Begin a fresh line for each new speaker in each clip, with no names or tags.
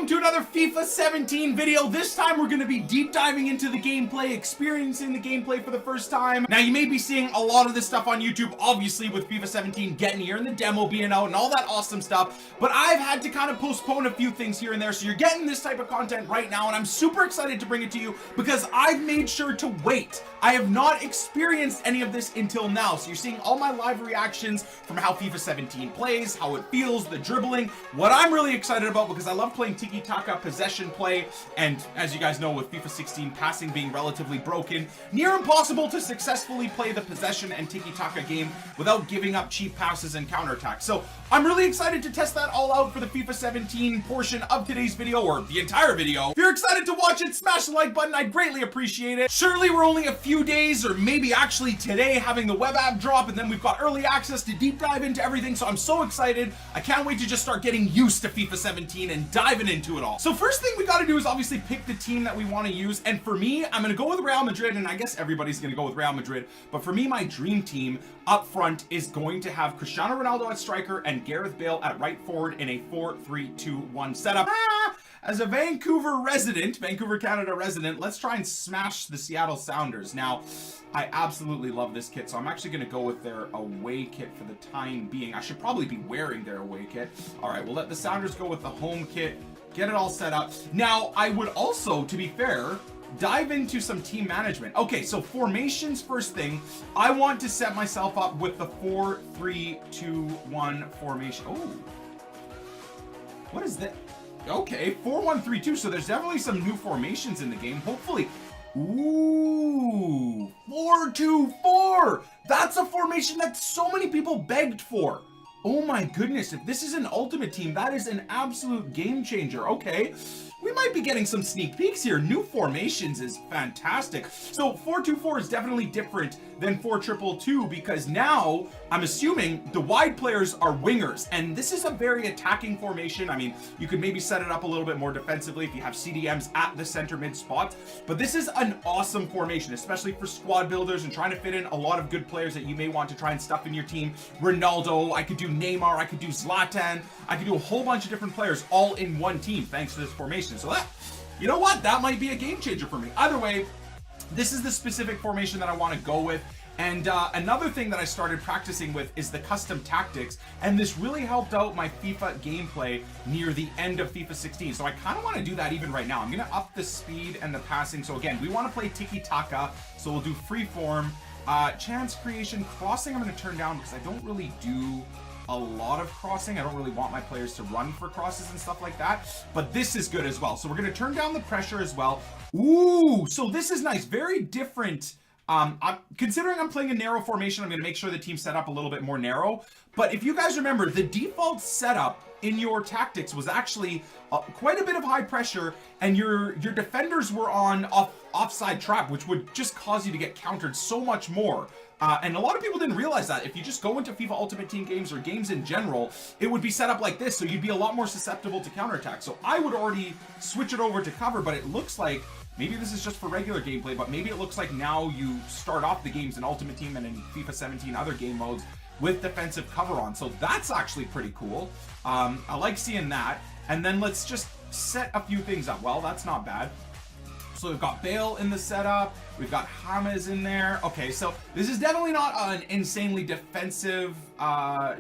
welcome to another FIFA 17 video. This time we're going to be deep diving into the gameplay, experiencing the gameplay for the first time. Now you may be seeing a lot of this stuff on YouTube, obviously with FIFA 17 getting here and the demo being out and all that awesome stuff, but I've had to kind of postpone a few things here and there, so you're getting this type of content right now, and I'm super excited to bring it to you because I've made sure to wait. I have not experienced any of this until now, so you're seeing all my live reactions from how FIFA 17 plays, how it feels, the dribbling, what I'm really excited about because I love playing tiki-taka possession play, and as you guys know, with FIFA 16 passing being relatively broken, near impossible to successfully play the possession and tiki-taka game without giving up cheap passes and counterattacks. So I'm really excited to test that all out for the FIFA 17 portion of today's video, or the entire video. If you're excited to watch it, smash the like button, I'd greatly appreciate it. Surely we're only a few days, or maybe actually today, having the web app drop, and then we've got early access to deep dive into everything, so I'm so excited. I can't wait to just start getting used to FIFA 17 and diving into it all. So first thing we got to do is obviously pick the team that we want to use, and for me, I'm going to go with Real Madrid, and I guess everybody's going to go with Real Madrid, but for me, my dream team up front is going to have Cristiano Ronaldo at striker and Gareth Bale at right forward in a 4-3-2-1 setup. As a Vancouver Canada resident, let's try and smash the Seattle Sounders. Now, I absolutely love this kit, so I'm actually going to go with their away kit for the time being. I should probably be wearing their away kit. All right, we'll let the Sounders go with the home kit, get it all set up. Now, I would also, to be fair, dive into some team management. Okay, so formations first thing. I want to set myself up with the 4-3-2-1 formation. Oh, what is that? Okay, 4-1-3-2, so there's definitely some new formations in the game, hopefully. Ooh, 4-2-4. That's a formation that so many people begged for. Oh my goodness, if this is an ultimate team, that is an absolute game changer. Okay, we might be getting some sneak peeks here. New formations is fantastic. So 4-2-4 is definitely different than 4-2-2 because now I'm assuming the wide players are wingers, and this is a very attacking formation. I mean, you could maybe set it up a little bit more defensively if you have CDMs at the center mid spot, but this is an awesome formation, especially for squad builders and trying to fit in a lot of good players that you may want to try and stuff in your team. Ronaldo, I could do Neymar, I could do Zlatan, I could do a whole bunch of different players all in one team thanks to this formation. So that, you know what, that might be a game changer for me. Either way, this is the specific formation that I want to go with. And another thing that I started practicing with is the custom tactics, and this really helped out my FIFA gameplay near the end of FIFA 16. So I kind of want to do that even right now. I'm going to up the speed and the passing. So again, we want to play tiki-taka, so we'll do free form, chance creation, crossing I'm going to turn down because I don't really do a lot of crossing. I don't really want my players to run for crosses and stuff like that, but this is good as well. So we're going to turn down the pressure as well. Ooh, so this is nice. Very different. Considering I'm playing a narrow formation, I'm going to make sure the team's set up a little bit more narrow. But if you guys remember, the default setup in your tactics was actually quite a bit of high pressure, and your defenders were on offside trap, which would just cause you to get countered so much more. And a lot of people didn't realize that. If you just go into FIFA Ultimate Team games or games in general, it would be set up like this, so you'd be a lot more susceptible to counterattack. So I would already switch it over to cover, but it looks like maybe this is just for regular gameplay, but maybe it looks like now you start off the games in Ultimate Team and in FIFA 17 other game modes with defensive cover on. So that's actually pretty cool. I like seeing that. And then let's just set a few things up. Well, that's not bad. So we've got Bale in the setup. We've got James in there. Okay, so this is definitely not an insanely defensive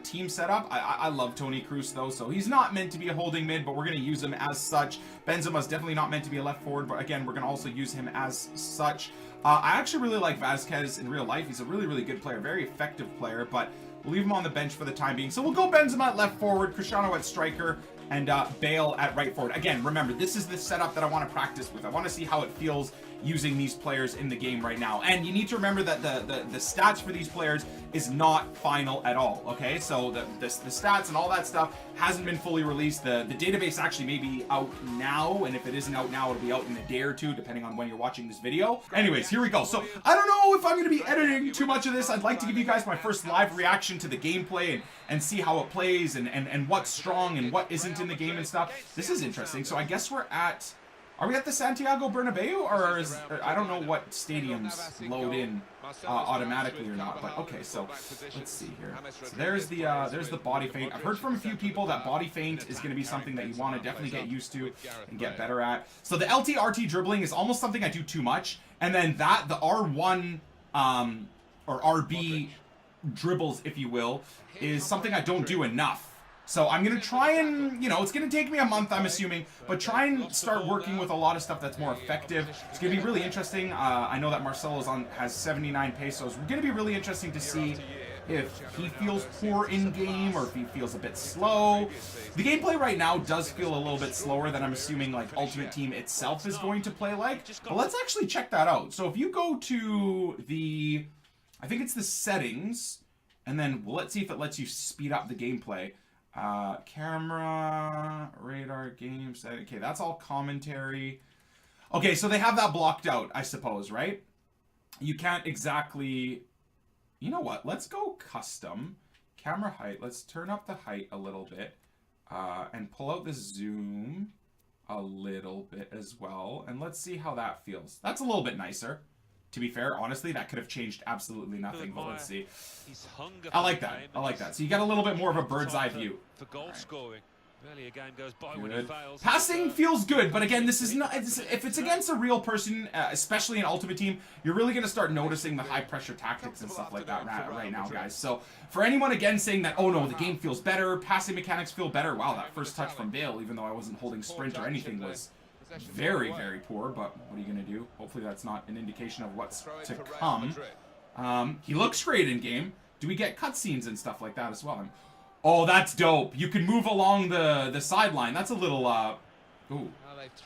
team setup. I love Toni Kroos though, so he's not meant to be a holding mid, but we're going to use him as such. Benzema's definitely not meant to be a left forward, but again, we're going to also use him as such. I actually really like Vasquez in real life. He's a really, really good player, very effective player, but we'll leave him on the bench for the time being. So we'll go Benzema at left forward, Cristiano at striker, and Bale at right forward. Again, remember, this is the setup that I want to practice with. I want to see how it feels using these players in the game right now. And you need to remember that the stats for these players is not final at all, okay? So the stats and all that stuff hasn't been fully released. The database actually may be out now, and if it isn't out now, it'll be out in a day or two, depending on when you're watching this video. Anyways, here we go. So I don't know if I'm going to be editing too much of this. I'd like to give you guys my first live reaction to the gameplay and see how it plays and what's strong and what isn't in the game and stuff. This is interesting. So I guess we're at Are we at the Santiago Bernabeu, or is, I don't know what stadiums load in automatically or not, but okay, so let's see here. So there's the body feint. I've heard from a few people that body feint is going to be something that you want to definitely get used to and get better at. So the LT-RT dribbling is almost something I do too much, and then the R1 or RB dribbles, if you will, is something I don't do enough. So I'm going to try and, you know, it's going to take me a month, I'm assuming, but try and start working with a lot of stuff that's more effective. It's going to be really interesting. I know that Marcelo's has 79 pesos. It's going to be really interesting to see if he feels poor in-game or if he feels a bit slow. The gameplay right now does feel a little bit slower than I'm assuming like Ultimate Team itself is going to play like. But let's actually check that out. So if you go to the, I think it's the settings, and then let's see if it lets you speed up the gameplay. Camera, radar, game set. Okay, that's all commentary. Okay, so they have that blocked out, I suppose, right? You can't exactly... You know what? Let's go custom. Camera height. Let's turn up the height a little bit. And pull out the zoom a little bit as well. And let's see how that feels. That's a little bit nicer. To be fair, honestly, that could have changed absolutely nothing, but let's see. I like that. I like that. So you get a little bit more of a bird's eye view. Good. Passing feels good, but again, this is not. If it's against a real person, especially in Ultimate Team, you're really going to start noticing the high pressure tactics and stuff like that right now, guys. So for anyone again saying that, oh no, the game feels better, passing mechanics feel better. Wow, that first touch from Bale, even though I wasn't holding sprint or anything, was very, very poor, but what are you going to do? Hopefully that's not an indication of what's to come. He looks great in game. Do we get cutscenes and stuff like that as well? Oh, that's dope. You can move along the sideline. That's a little, ooh,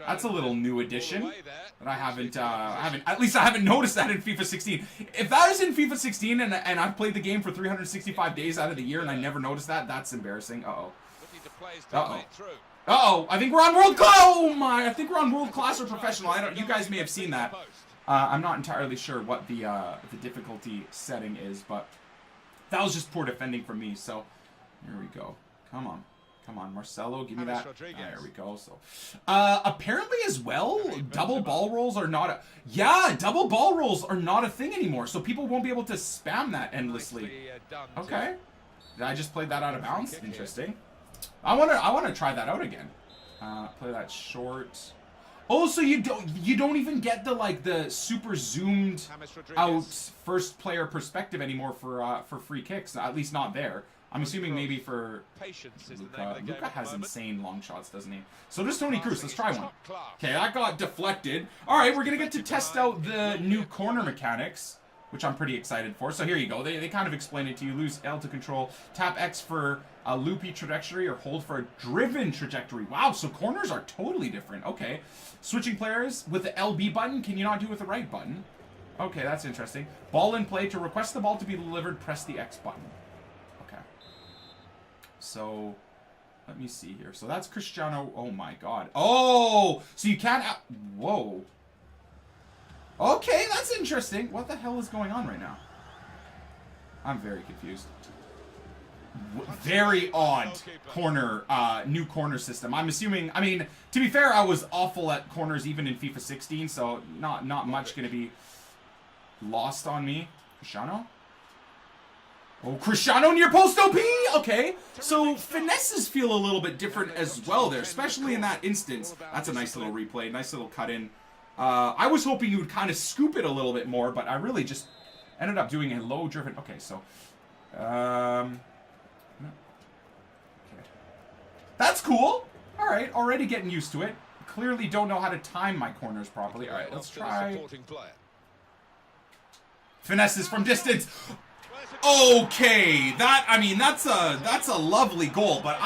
that's a little new addition that I haven't, at least I haven't noticed that in FIFA 16. If that is in FIFA 16 and I've played the game for 365 days out of the year and I never noticed that, that's embarrassing. Uh-oh. Uh-oh. Uh-oh, I think we're on world class. Oh my, I think we're on world class or professional. You guys may have seen that. I'm not entirely sure what the difficulty setting is, but that was just poor defending from me. So here we go. Come on. Come on, Marcelo, give me that. There we go. So apparently as well, double ball rolls are not a double ball rolls are not a thing anymore. So people won't be able to spam that endlessly. Okay. Did I just play that out of bounds? Interesting. I wanna try that out again. Play that short. Oh, so you don't even get the super zoomed out first player perspective anymore for free kicks. At least not there. I'm assuming maybe for Luka. Luka has insane long shots, doesn't he? So does Toni Kroos. Let's try one. Okay, that got deflected. All right, we're gonna get to test out the new corner mechanics, which I'm pretty excited for. So here you go. They kind of explain it to you. Lose L to control. Tap X for a loopy trajectory or hold for a driven trajectory. Wow, so corners are totally different. Okay. Switching players with the LB button. Can you not do it with the right button? Okay, that's interesting. Ball in play. To request the ball to be delivered, press the X button. Okay. So, let me see here. So that's Cristiano. Oh my god. Oh! So you can't... Whoa. Okay, that's interesting. What the hell is going on right now? I'm very confused. Very odd corner, new corner system. I'm assuming, I mean, to be fair, I was awful at corners even in FIFA 16, so not much going to be lost on me. Cristiano? Oh, Cristiano near post OP! Okay, so finesses feel a little bit different as well there, especially in that instance. That's a nice little replay, nice little cut in. I was hoping you would kind of scoop it a little bit more, but I really just ended up doing a low driven. Okay, so, okay. That's cool. All right, already getting used to it. Clearly don't know how to time my corners properly. All right, let's try. Finesses from distance. Okay, that's a lovely goal, but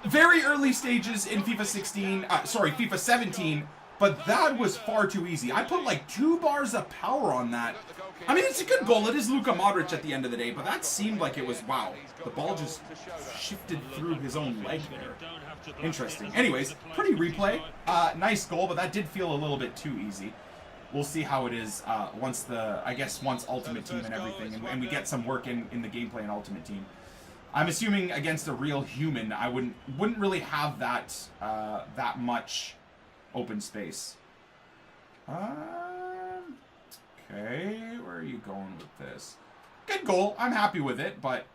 very early stages in FIFA 16, sorry, FIFA 17, but that was far too easy. I put like 2 bars of power on that. I mean, it's a good goal. It is Luka Modric at the end of the day, but that seemed like it was, wow. The ball just shifted through his own leg there. Interesting. Anyways, pretty replay. Nice goal, but that did feel a little bit too easy. We'll see how it is once Ultimate Team and everything, and we get some work in the gameplay in Ultimate Team. I'm assuming against a real human, I wouldn't really have that that much open space. Okay, where are you going with this? Good goal. I'm happy with it, but...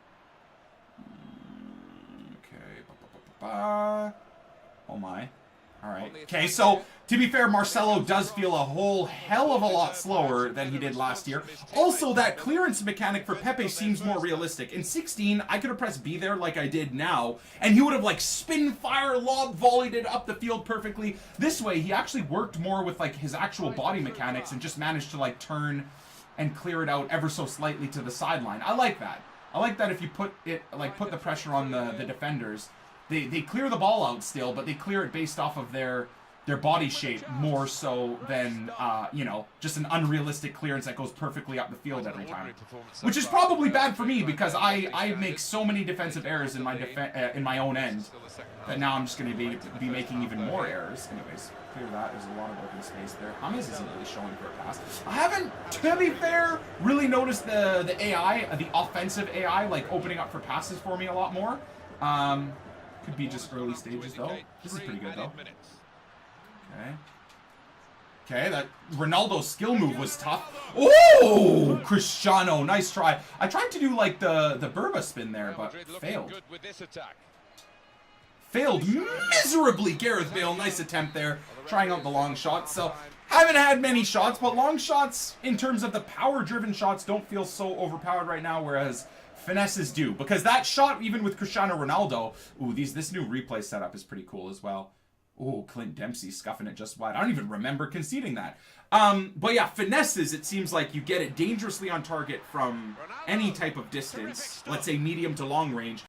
Okay. Oh my. Alright. Okay, so, to be fair, Marcelo does feel a whole hell of a lot slower than he did last year. Also, that clearance mechanic for Pepe seems more realistic. In 16, I could have pressed B there like I did now, and he would have, like, spin, fire, lob, volleyed it up the field perfectly. This way, he actually worked more with, like, his actual body mechanics and just managed to, like, turn and clear it out ever so slightly to the sideline. I like that. I like that if you put it, like, put the pressure on the defenders. They clear the ball out still, but they clear it based off of their body shape more so than, you know, just an unrealistic clearance that goes perfectly up the field every time. Which is probably bad for me because I make so many defensive errors in my own end that now I'm just going to be making even more errors. Anyways, clear that. There's a lot of open space there. James isn't really showing for a pass. I haven't, to be fair, really noticed the AI, the offensive AI, like opening up for passes for me a lot more. Could be just early stages, though. This is pretty good, though. Okay. Okay, that Ronaldo skill move was tough. Oh! Cristiano, nice try. I tried to do, like, the Burba spin there, but failed. Failed miserably. Gareth Bale, nice attempt there. Trying out the long shots. So, haven't had many shots, but long shots, in terms of the power-driven shots, don't feel so overpowered right now, whereas... finesses do, because that shot, even with Cristiano Ronaldo, ooh, this new replay setup is pretty cool as well. Ooh, Clint Dempsey scuffing it just wide. I don't even remember conceding that. But yeah, finesses, it seems like you get it dangerously on target from any type of distance, let's say medium to long range,